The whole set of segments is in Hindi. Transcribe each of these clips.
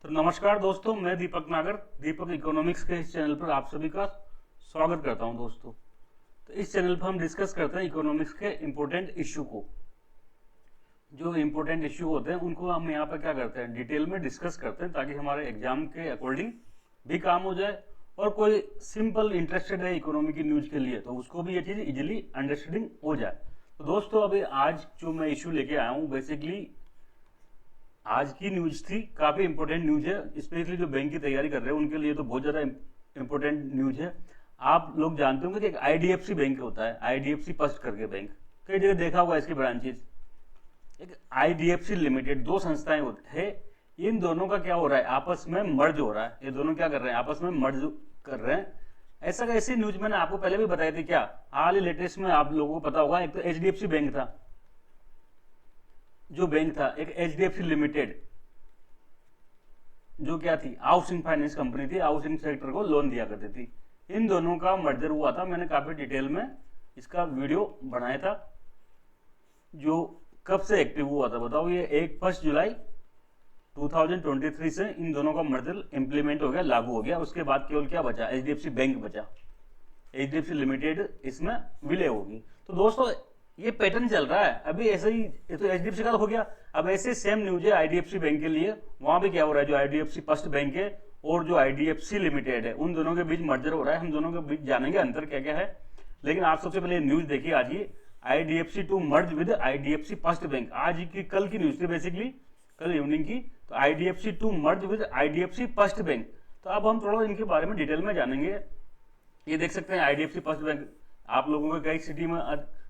तो नमस्कार दोस्तों, मैं दीपक नागर दीपक इकोनॉमिक्स के इस चैनल पर आप सभी का स्वागत करता हूं। दोस्तों, तो इस चैनल पर हम डिस्कस करते हैं इकोनॉमिक्स के इम्पोर्टेंट इश्यू को। जो इम्पोर्टेंट इश्यू होते हैं उनको हम यहाँ पर क्या करते हैं, डिटेल में डिस्कस करते हैं, ताकि हमारे एग्जाम के अकॉर्डिंग भी काम हो जाए और कोई सिंपल इंटरेस्टेड है इकोनॉमी की न्यूज के लिए तो उसको भी ये चीज इजिली अंडरस्टैंडिंग हो जाए। तो दोस्तों, अभी आज जो मैं इश्यू लेके आया हूँ, बेसिकली आज की न्यूज थी, काफी इंपॉर्टेंट न्यूज है, स्पेशली जो बैंक की तैयारी कर रहे हैं उनके लिए तो बहुत ज्यादा इंपॉर्टेंट न्यूज है। आप लोग जानते होंगे कि एक आईडीएफसी बैंक होता है, आईडीएफसी फर्स्ट करके बैंक, कई जगह देखा होगा इसकी ब्रांचेस। एक आईडीएफसी लिमिटेड, दो संस्थाएं है, इन दोनों का क्या हो रहा है, आपस में मर्ज हो रहा है। ये दोनों क्या कर रहे हैं, आपस में मर्ज कर रहे हैं। ऐसी न्यूज मैंने आपको पहले भी बताई थी। क्या हाल ही लेटेस्ट में आप लोगों को पता होगा, एक तो एचडीएफसी बैंक था, जो बैंक था एक एचडीएफसी लिमिटेड, जो क्या थी, हाउसिंग फाइनेंस कंपनी थी, हाउसिंग सेक्टर को लोन दिया करती थी। इन दोनों का मर्जर हुआ था, मैंने काफी डिटेल में इसका वीडियो बनाया था। जो कब से एक्टिव हुआ था बताओ, ये 1 जुलाई 2023 से इन दोनों का मर्जर इंप्लीमेंट हो गया, लागू हो गया। उसके बाद केवल क्या बचा, एचडीएफसी बैंक बचा, एचडीएफसी लिमिटेड इसमें विलय होगी। तो दोस्तों, ये पैटर्न चल रहा है अभी ऐसे ही। ये तो एचडीएफसी का हो गया, अब ऐसे सेम न्यूज है आईडीएफसी बैंक के लिए। वहां भी क्या हो रहा है, जो आईडीएफसी फर्स्ट बैंक है और जो आईडीएफसी लिमिटेड है, उन दोनों के बीच मर्जर हो रहा है। हम दोनों के बीच जानेंगे अंतर क्या क्या है, लेकिन आप सबसे पहले न्यूज देखिए आज ही, IDFC to merge with IDFC first bank. आज की कल की न्यूज थी, बेसिकली कल इवनिंग की। तो IDFC to merge with IDFC first Bank. तो अब हम थोड़ा इनके बारे में डिटेल में जानेंगे। ये देख सकते हैं आईडीएफसी फर्स्ट बैंक, आप लोगों को कई सिटी में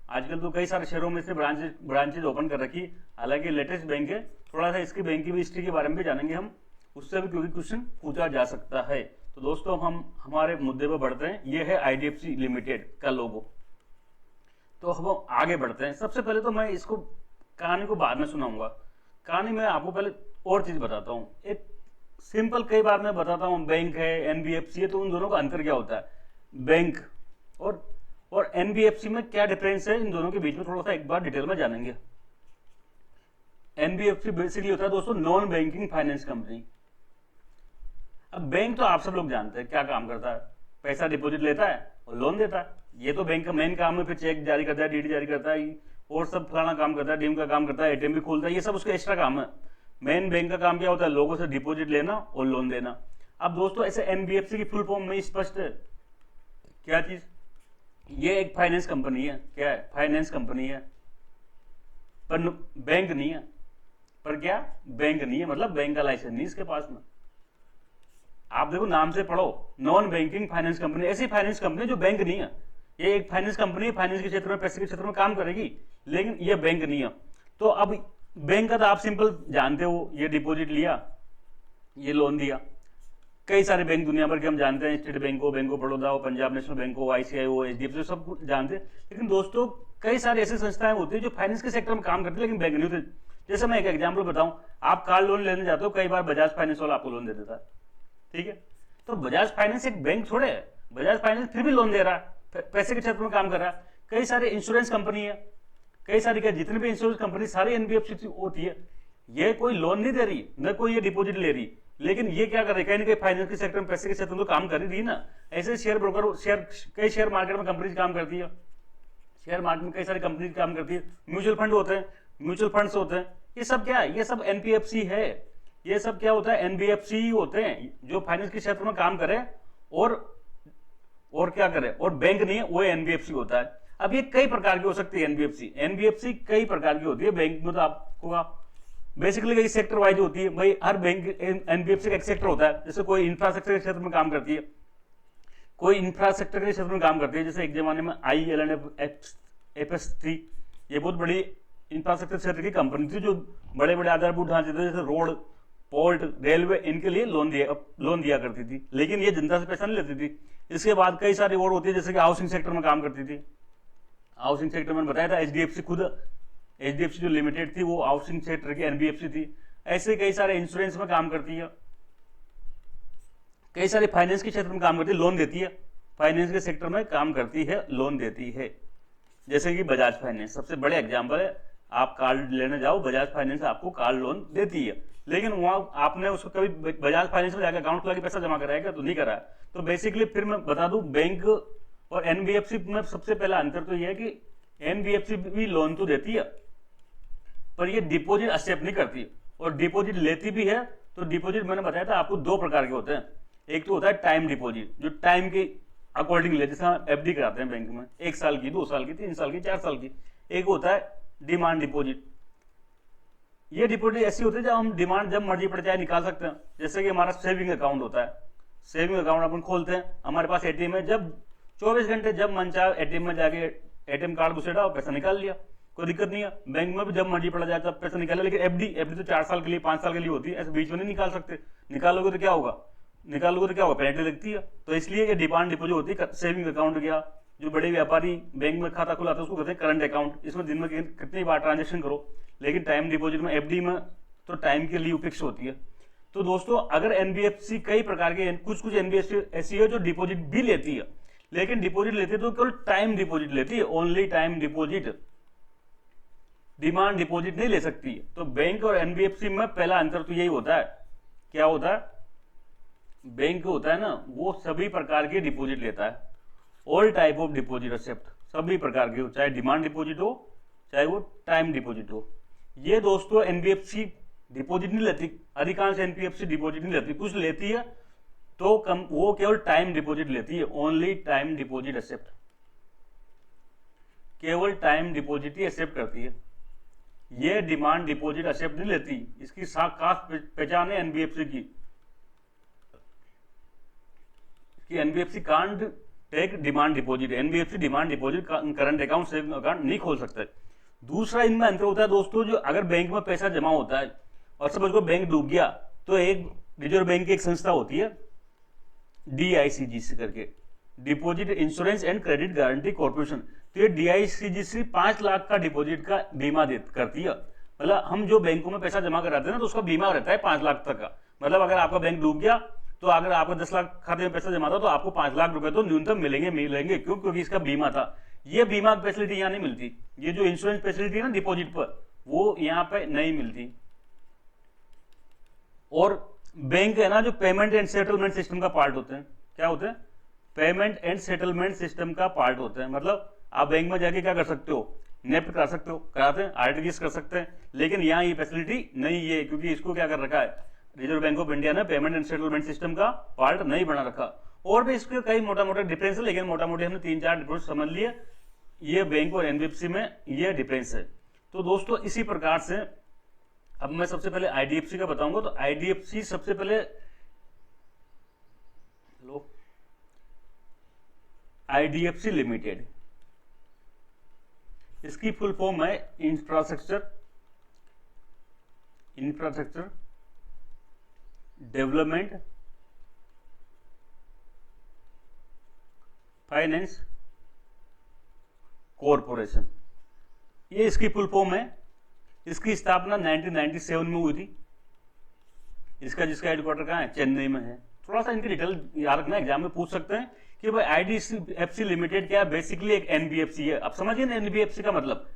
आजकल तो कई सारे शहरों में से ब्रांचेज ओपन कर रखी। हालांकि लेटेस्ट बैंक है, थोड़ा सा इसकी बैंक की भी हिस्ट्री के बारे में भी जानेंगे हम, उससे भी क्योंकि क्वेश्चन पूछा जा सकता है। तो दोस्तों, हम हमारे मुद्दे पर बढ़ते हैं। ये है आईडीएफसी लिमिटेड का लोगो। तो हम आगे बढ़ते हैं। सबसे पहले तो मैं इसको कहानी को बाद में सुनाऊंगा। कहानी में आपको पहले और चीज बताता हूँ। एक सिंपल, कई बार मैं बताता हूँ, बैंक है, एनबीएफसी है, तो उन दोनों का अंतर क्या होता है, बैंक और एनबीएफसी में क्या डिफरेंस है, इन दोनों के बीच में थोड़ा सा एक बार डिटेल में जानेंगे। एनबीएफसी बेसिकली होता है दोस्तों नॉन बैंकिंग फाइनेंस कंपनी। अब बैंक तो आप सब लोग जानते हैं क्या काम करता है, पैसा डिपॉजिट लेता है और लोन देता है। ये तो बैंक का मेन काम है। फिर चेक जारी करता है, डीडी जारी करता है, और सब फलाना काम करता है, डीम का काम करता है, एटीएम भी खोलता है, ये सब उसका एक्स्ट्रा काम है। मेन बैंक का काम क्या होता है, लोगों से डिपॉजिट लेना और लोन देना। अब दोस्तों, ऐसे एनबीएफसी की फुल फॉर्म में स्पष्ट है क्या चीज, ये एक फाइनेंस कंपनी है। क्या है, फाइनेंस कंपनी है, पर बैंक नहीं है। पर क्या, बैंक नहीं है, मतलब बैंक का लाइसेंस नहीं इसके पास में। आप देखो नाम से पढ़ो, नॉन बैंकिंग फाइनेंस कंपनी। ऐसी फाइनेंस कंपनी जो बैंक नहीं है। ये एक फाइनेंस कंपनी, फाइनेंस के क्षेत्र में, पैसे के क्षेत्र में काम करेगी, लेकिन ये बैंक नहीं है। तो अब बैंक का तो आप सिंपल जानते हो, ये डिपॉजिट लिया, ये लोन दिया। कई सारे बैंक दुनिया भर के हम जानते हैं, स्टेट बैंक ऑफ बड़ौदा हो, पंजाब नेशनल बैंक हो, आईसीआई हो, एचडीएफसी, सब कुछ जानते हैं। लेकिन दोस्तों, कई सारी ऐसी संस्थाएं होती है जो फाइनेंस के सेक्टर में काम करती है, लेकिन बैंक नहीं होती। जैसे मैं एक एग्जाम्पल बताऊं, आप कार लोन लेने जाते हो, कई बार बजाज फाइनेंस वाला आपको लोन दे देता है, ठीक है। तो बजाज फाइनेंस एक बैंक थोड़े है, बजाज फाइनेंस फिर भी लोन दे रहा है, पैसे के क्षेत्र में काम कर रहा है। कई सारे इंश्योरेंस कंपनी है, कई सारी, जितनी भी इंश्योरेंस कंपनी सारी एनबीएफसी होती है। ये कोई लोन नहीं दे रही, न कोई ये डिपॉजिट ले रही, लेकिन ये क्या कर रही है, कहीं ना कहीं फाइनेंस के सेक्टर में, पैसे के क्षेत्र में तो काम कर रही ना। ऐसे शेयर ब्रोकर, कई शेयर मार्केट में कंपनीज काम करती है, शेयर मार्केट में कई सारी कंपनीज काम करती है, म्यूचुअल फंड होते हैं, म्यूचुअल फंड्स होते हैं। ये सब क्या है, ये सब एनबीएफसी है। ये सब क्या होता है, एनबीएफसी ही होते हैं जो फाइनेंस के क्षेत्र में काम करे और क्या करे, और बैंक नहीं है, वो एनबीएफसी होता है। अब ये कई प्रकार की हो सकती है एनबीएफसी। एनबीएफसी कई प्रकार की होती है। बैंक में तो आपको बेसिकली कई सेक्टर वाइज होती है भाई। हर बैंक, एनबीएफसी का एक सेक्टर होता है। जैसे कोई इंफ्रास्ट्रक्चर के क्षेत्र में काम करती है, कोई इंफ्रास्ट्रक्चर के क्षेत्र में काम करती है। जैसे एक जमाने में IL&FS थी, ये बहुत बड़ी इंफ्रास्ट्रक्चर क्षेत्र की कंपनी थी, जो बड़े बड़े आधारभूत ढांचे थे, जैसे रोड, पोर्ट, रेलवे, इनके लिए लोन दिया करती थी, लेकिन ये जनता से पैसा नहीं लेती थी। इसके बाद कई सारी और होती है, जैसे कि हाउसिंग सेक्टर में काम करती थी। हाउसिंग सेक्टर में बताया था, एचडीएफसी जो लिमिटेड थी वो हाउसिंग सेक्टर की एनबीएफसी थी। ऐसे कई सारे इंश्योरेंस में काम करती है, कई सारे फाइनेंस के क्षेत्र में काम करती है, लोन देती है, फाइनेंस के सेक्टर में काम करती है, लोन देती है। जैसे कि बजाज फाइनेंस सबसे बड़े एग्जाम्पल है। आप कार लेने जाओ, बजाज फाइनेंस आपको कार लोन देती है। लेकिन वहां आपने उसको कभी बजाज फाइनेंस में जाकर अकाउंट खुला के पैसा जमा कराएगा तो नहीं करा। तो बेसिकली फिर मैं बता दूं, बैंक और एनबीएफसी में सबसे पहला अंतर तो यह है कि एनबीएफसी भी लोन तो देती है पर ये डिपॉजिट एक्सेप्ट नहीं करती, और डिपॉजिट लेती भी है तो डिपॉजिट मैंने बताया था आपको दो प्रकार के होते हैं। एक तो होता है टाइम डिपॉजिट, जो टाइम के अकॉर्डिंग ले, जैसे हम एफडी कराते हैं बैंक में, 1 साल की, 2 साल की, 3 साल की, 4 साल की। एक होता है डिमांड डिपॉजिट। ये डिपॉजिट ऐसी होती है जब हम डिमांड जब मर्जी पड़ जाए निकाल सकते हैं। जैसे कि हमारा सेविंग अकाउंट होता है, सेविंग अकाउंट अपन खोलते हैं, हमारे पास एटीएम है, जब 24 घंटे जब मन चाहे एटीएम में जाके एटीएम कार्ड घुसेड़ा और पैसा निकाल लिया, कोई दिक्कत नहीं है। बैंक में भी जब मर्जी पड़ा जाए तब पैसा निकाले। लेकिन एफडी तो 4 साल के लिए, 5 साल के लिए होती है, ऐसे बीच में नहीं निकाल सकते। निकालोगे तो क्या होगा, पेनल्टी लगती है। तो इसलिए ये डिमांड डिपॉजिट होती है। सेविंग अकाउंट गया, जो बड़े व्यापारी बैंक में खाता खुलाते हैं उसको कहते हैं करंट अकाउंट, इसमें दिन में कितनी बार ट्रांजेक्शन करो। लेकिन टाइम डिपॉजिट में, एफडी में तो टाइम के लिए फिक्स होती है। तो दोस्तों अगर एनबीएफसी, कई प्रकार के कुछ एनबीएफसी ऐसी है जो डिपॉजिट भी लेती है, लेकिन डिपॉजिट लेती है तो केवल टाइम डिपॉजिट लेती है, only time deposit, demand deposit नहीं ले सकती है। तो बैंक और एनबीएफसी में पहला अंतर तो यही होता है। क्या होता है, बैंक होता है ना, वो सभी प्रकार के डिपॉजिट लेता है, all type of deposit accept, सभी प्रकार के, चाहे डिमांड डिपॉजिट हो चाहे वो टाइम डिपॉजिट हो। ये दोस्तों एनबीएफसी डिपॉजिट नहीं लेती, अधिकांश एनबीएफसी डिपॉजिट नहीं लेती, कुछ लेती है तो कम, वो केवल टाइम डिपॉजिट लेती है, ओनली टाइम डिपॉजिट एक्सेप्ट, केवल टाइम डिपॉजिट ही एक्सेप्ट करती है। ये डिमांड डिपॉजिट एक्सेप्ट नहीं लेती। इसकी खास पहचान है एनबीएफसी की, कि NBFC can't take demand deposit, NBFC demand deposit current account, saving account नहीं खोल सकते। दूसरा इनमें अंतर होता है दोस्तों, जो अगर बैंक में पैसा जमा होता है और समझ को बैंक डूब गया, तो एक रिजर्व बैंक की एक संस्था होती है डीआईसीजीसी करके, deposit insurance and credit guarantee corporation. तो ये डीआईसीजीसी 5 लाख का डिपॉजिट का बीमा करती है। मतलब हम जो बैंकों में पैसा जमा कराते हैं ना, तो उसका बीमा रहता है 5 लाख तक का। मतलब अगर आपका बैंक डूब गया तो अगर आपका 10 लाख खाते में पैसा जमा था तो आपको 5 लाख रुपए तो न्यूनतम मिलेंगे। क्यों? क्योंकि इसका बीमा था। ये बीमा फैसिलिटी यहाँ नहीं मिलती। ये जो इंश्योरेंस फैसिलिटी है ना डिपॉजिट पर, वो यहाँ पे नहीं मिलती। और बैंक है ना, जो पेमेंट एंड सेटलमेंट सिस्टम का पार्ट होते हैं। क्या होते हैं? पेमेंट एंड सेटलमेंट सिस्टम का पार्ट होते हैं। मतलब आप बैंक में जाके क्या कर सकते हो, नेफ्ट करा सकते हो, कराते हैं, आरटीजीएस कर सकते हैं, लेकिन यहाँ ये फैसिलिटी नहीं है, क्योंकि इसको क्या कर रखा है रिजर्व बैंक ऑफ इंडिया ने, पेमेंट एंड सेटलमेंट सिस्टम का पार्ट नहीं बना रखा। और भी इसके कई मोटा मोटा डिफरेंस है, लेकिन मोटा मोटी हमने 3-4 डिफरेंस समझ लिए। ये बैंक और एनबीएफसी में ये डिफरेंस है। तो दोस्तों इसी प्रकार से अब मैं सबसे पहले आईडीएफसी का बताऊंगा। तो आईडीएफसी सबसे पहले, आईडीएफसी लिमिटेड, इसकी फुल फॉर्म है इंफ्रास्ट्रक्चर डेवलपमेंट फाइनेंस कॉरपोरेशन। ये इसकी फुल फॉर्म है। इसकी स्थापना 1997 में हुई थी। जिसका हेडक्वार्टर कहाँ है? चेन्नई में है। थोड़ा सा इनकी डिटेल याद रखना, एग्जाम में पूछ सकते हैं कि भाई आईडीएफसी लिमिटेड क्या है। बेसिकली एक एनबीएफसी है। अब समझिए ना एनबीएफसी का मतलब,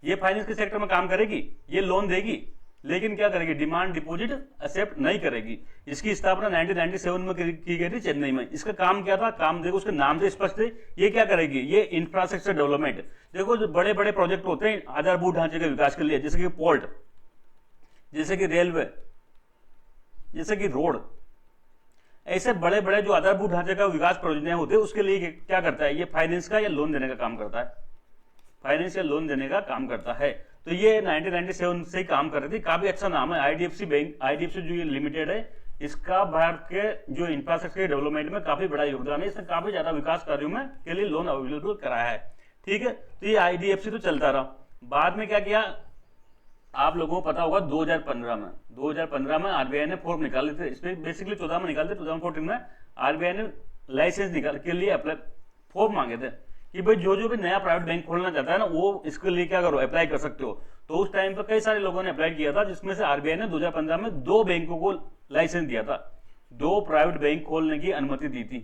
ये फाइनेंस के सेक्टर में काम करेगी, ये लोन देगी, लेकिन क्या करेगी, डिमांड डिपॉजिट एक्सेप्ट नहीं करेगी। इसकी स्थापना 1997 में की गई थी चेन्नई में। इसका काम क्या था? काम देखो उसके नाम से स्पष्ट है। ये क्या करेगी? ये इंफ्रास्ट्रक्चर डेवलपमेंट। देखो जो बड़े बड़े प्रोजेक्ट होते हैं आधारभूत ढांचे के विकास के लिए, जैसे कि पोर्ट, जैसे कि रेलवे, जैसे कि रोड, ऐसे बड़े बड़े जो आधारभूत ढांचे का विकास परियोजनाएं होते हैं, उसके लिए क्या करता है? ये फाइनेंस का या लोन देने का काम करता है। फाइनेंस या लोन देने का काम करता है। तो ये 1997 से ही काम कर रही थी। काफी अच्छा नाम है आईडीएफसी बैंक। आईडीएफसी जो ये लिमिटेड है, इसका भारत के जो इंफ्रास्ट्रक्चर डेवलपमेंट में काफी बड़ा योगदान है। इसने काफी ज्यादा विकास कार्यों में के लिए लोन अवेलेबल कराया है। ठीक है, तो ये आईडीएफसी तो चलता रहा। बाद में क्या किया, आप लोगों को पता होगा 2015 में आरबीआई ने फॉर्म निकाले थे। इसमें बेसिकली 14 में निकाले थे, 2014 में आरबीआई ने लाइसेंस निकाल के लिए अप्लाई फॉर्म मांगे थे कि भाई जो भी नया प्राइवेट बैंक खोलना चाहता है ना, वो इसके लिए क्या करो, अप्लाई कर सकते हो। तो उस टाइम पर कई सारे लोगों ने अप्लाई किया था, जिसमें से आरबीआई ने 2015 में 2 बैंकों को लाइसेंस दिया था। 2 प्राइवेट बैंक खोलने की अनुमति दी थी,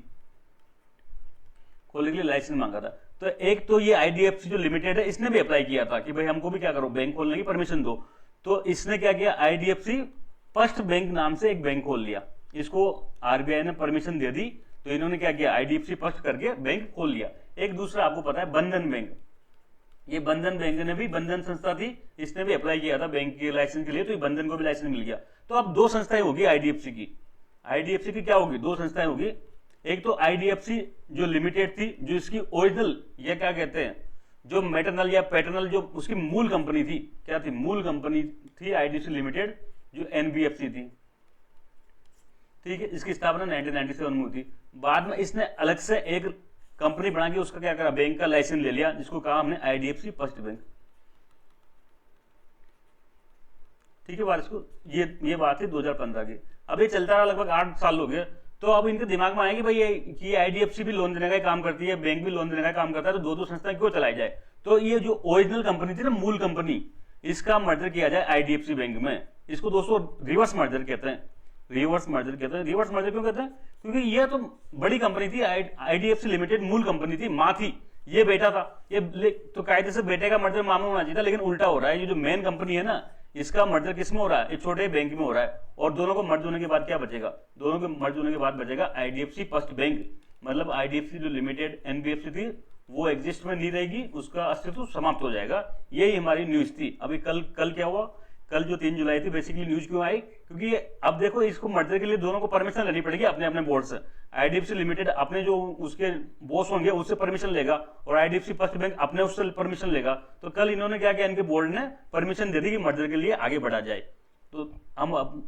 खोलने के लिए लाइसेंस मांगा था। तो एक तो ये आईडीएफसी जो लिमिटेड है, इसने भी अप्लाई किया था कि भाई हमको भी क्या करो, बैंक खोलने की परमिशन दो। तो इसने क्या किया, आईडीएफसी फर्स्ट बैंक नाम से एक बैंक खोल लिया, इसको आरबीआई ने परमिशन दे दी, तो इन्होंने क्या किया, आईडीएफसी फर्स्ट करके बैंक खोल लिया। एक दूसरा आपको पता है बंधन बैंक, ये बंधन बैंक ने भी, बंधन संस्था थी, इसने भी अप्लाई किया था बैंक के लाइसेंस के लिए, तो ये बंधन को भी लाइसेंस मिल गया। तो अब दो संस्थाएं होगी आईडीएफसी की। आईडीएफसी की क्या होगी, दो संस्थाएं होगी। एक तो आईडीएफसी जो लिमिटेड थी, जो इसकी ओरिजिनल, ये क्या कहते हैं, जो मैटरनल या पैटर्नल, जो उसकी मूल कंपनी थी, क्या थी, मूल कंपनी थी आईडीएफसी लिमिटेड, जो एनबीएफसी थी, ठीक है। इसकी स्थापना 1997 में हुई थी। बाद में इसने अलग से एक कंपनी बना के उसका क्या करा, बैंक का लाइसेंस ले लिया, जिसको कहा हमने आईडीएफसी फर्स्ट बैंक, ठीक है। बात इसको ये बात है 2015 की। अब ये चलता रहा, लगभग 8 साल हो गए। तो अब इनके दिमाग में आएगी भाई ये आईडीएफसी भी लोन देने का काम करती है, बैंक भी लोन देने का काम करता है, तो दो संस्थाएं क्यों चलाई जाए। तो ये जो ओरिजिनल कंपनी थी ना, मूल कंपनी, इसका मर्जर किया जाए आईडीएफसी बैंक में। इसको दोस्तों रिवर्स मर्जर कहते हैं, रिवर्स मर्जर कहते हैं। रिवर्स मर्जर क्यों कहते हैं, क्योंकि ये तो बड़ी कंपनी थी, आईडीएफसी लिमिटेड मूल कंपनी थी, मां थी, ये बेटा था, ये तो कायदे से बेटे का मर्जर मामला होना चाहिए था, लेकिन उल्टा हो रहा है। ये जो मेन कंपनी है ना, इसका मर्जर किसमें हो रहा है, एक छोटे बैंक में हो रहा है। और दोनों को मर्ज होने के बाद क्या बचेगा, दोनों के मर्ज होने के बाद बचेगा आईडीएफसी फर्स्ट बैंक। मतलब आईडीएफसी जो लिमिटेड एनबीएफसी थी, वो एग्जिस्ट में नहीं रहेगी, उसका अस्तित्व समाप्त हो जाएगा। यही हमारी न्यूज थी। अभी कल क्या हुआ, कल जो 3 जुलाई थी, बेसिकली न्यूज क्यों आई, क्योंकि अब देखो इसको मर्जर के लिए दोनों को परमिशन लेनी पड़ेगी अपने अपने बोर्ड से। आईडीएफसी लिमिटेड अपने जो उसके बॉस होंगे उससे परमिशन लेगा, और आईडीएफसी फर्स्ट बैंक अपने उससे परमिशन लेगा। तो कल इन्होंने क्या किया, इनके बोर्ड ने परमिशन दे दी कि मर्जर के लिए आगे बढ़ा जाए। तो हम अब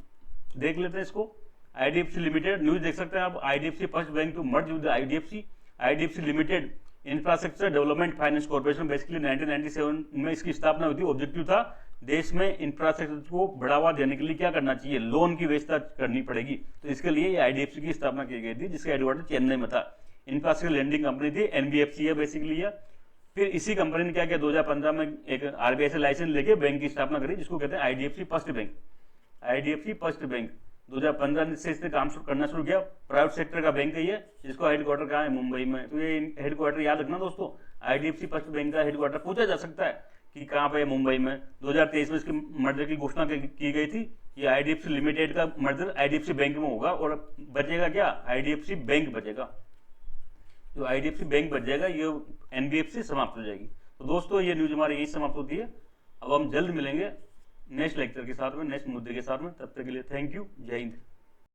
देख लेते हैं इसको। आईडीएफसी लिमिटेड न्यूज देख सकते हैं आप, IDFC first Bank to merge with IDFC limited infrastructure development finance corporation. Basically 1997 में इसकी स्थापना हुई थी। ऑब्जेक्टिव था देश में इंफ्रास्ट्रक्चर को बढ़ावा देने के लिए क्या करना चाहिए, लोन की व्यवस्था करनी पड़ेगी। तो इसके लिए आईडीएफसी की स्थापना की गई थी, जिसका हेडक्वार्टर चेन्नई में था। इंफ्रास्ट्रक्चर लेंडिंग कंपनी थी, एनबीएफसी है बेसिकली है। फिर इसी कंपनी ने क्या किया, 2015 में एक आरबीआई से लाइसेंस लेके बैंक की स्थापना करी, जिसको कहते हैं IDFC first bank. IDFC first bank 2015 से इसने काम करना शुरू किया। प्राइवेट सेक्टर का बैंक है ये, जिसको हेडक्वार्टर कहाँ है, मुंबई में। तो ये हेडक्वार्टर याद रखना दोस्तों, आईडीएफसी फर्स्ट बैंक का हेडक्वार्टर पूछा जा सकता है कि कहाँ पे, मुंबई में। 2023 में इसके मर्जर की घोषणा की गई थी। ये आईडीएफसी लिमिटेड का मर्जर आईडीएफसी बैंक में होगा, और बचेगा क्या, आईडीएफसी बैंक बचेगा। जो आईडीएफसी बैंक बच जाएगा, ये एनबीएफसी समाप्त हो जाएगी। तो दोस्तों ये न्यूज हमारी यही समाप्त होती है। अब हम जल्द मिलेंगे नेक्स्ट लेक्चर के साथ में, नेक्स्ट मुद्दे के साथ में। तब तक के लिए थैंक यू, जय हिंद।